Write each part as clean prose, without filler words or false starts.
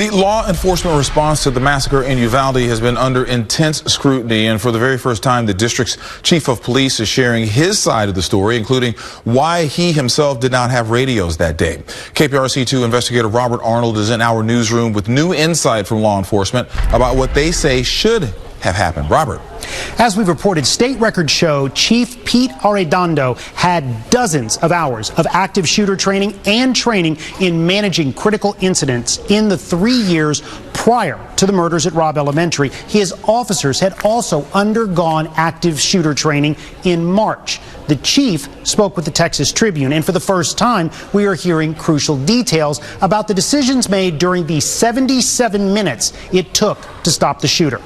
The law enforcement response to the massacre in Uvalde has been under intense scrutiny, and for the very first time, the district's chief of police is sharing his side of the story, including why he himself did not have radios that day. KPRC2 investigator Robert Arnold is in our newsroom with new insight from law enforcement about what they say should have happened. Robert. As we've reported, state records show Chief Pete Arredondo had dozens of hours of active shooter training and training in managing critical incidents in the 3 years prior to the murders at Robb Elementary. His officers had also undergone active shooter training in March. The chief spoke with the Texas Tribune, and for the first time, we are hearing crucial details about the decisions made during the 77 minutes it took to stop the shooter.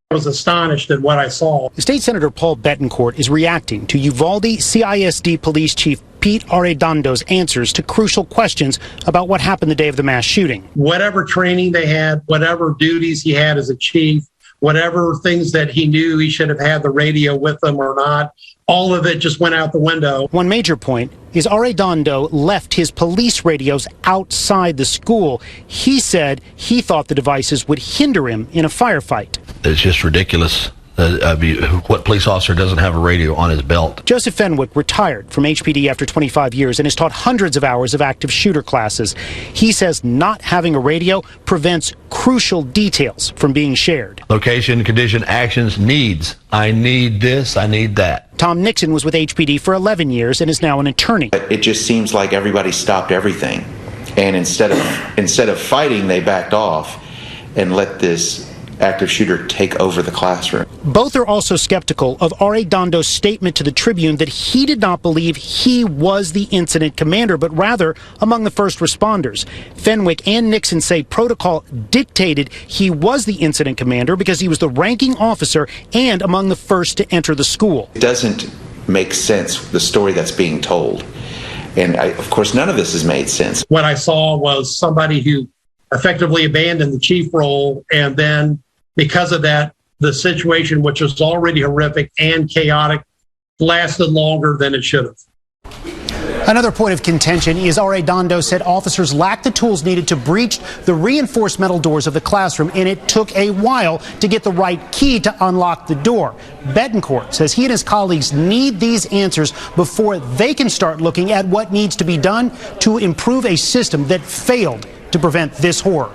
I was astonished at what I saw. State Senator Paul Betancourt is reacting to Uvalde CISD Police Chief Pete Arredondo's answers to crucial questions about what happened the day of the mass shooting. Whatever training they had, whatever duties he had as a chief, whatever things that he knew he should have had the radio with him or not, all of it just went out the window. One major point is Arredondo left his police radios outside the school. He said he thought the devices would hinder him in a firefight. It's just ridiculous. What police officer doesn't have a radio on his belt? Joseph Fenwick retired from HPD after 25 years and has taught hundreds of hours of active shooter classes. He says not having a radio prevents crucial details from being shared. Location, condition, actions, needs. I need this, I need that. Tom Nixon was with HPD for 11 years and is now an attorney. It just seems like everybody stopped everything. And instead of fighting, they backed off and let this active shooter take over the classroom. Both are also skeptical of Arredondo's statement to the Tribune that he did not believe he was the incident commander, but rather among the first responders. Fenwick and Nixon say protocol dictated he was the incident commander because he was the ranking officer and among the first to enter the school. It doesn't make sense, the story that's being told. And of course, none of this has made sense. What I saw was somebody who effectively abandoned the chief role, and then because of that, the situation, which was already horrific and chaotic, lasted longer than it should have. Another point of contention is Arredondo said officers lacked the tools needed to breach the reinforced metal doors of the classroom, and it took a while to get the right key to unlock the door. Betancourt says he and his colleagues need these answers before they can start looking at what needs to be done to improve a system that failed to prevent this horror.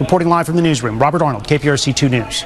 Reporting live from the newsroom, Robert Arnold, KPRC2 News.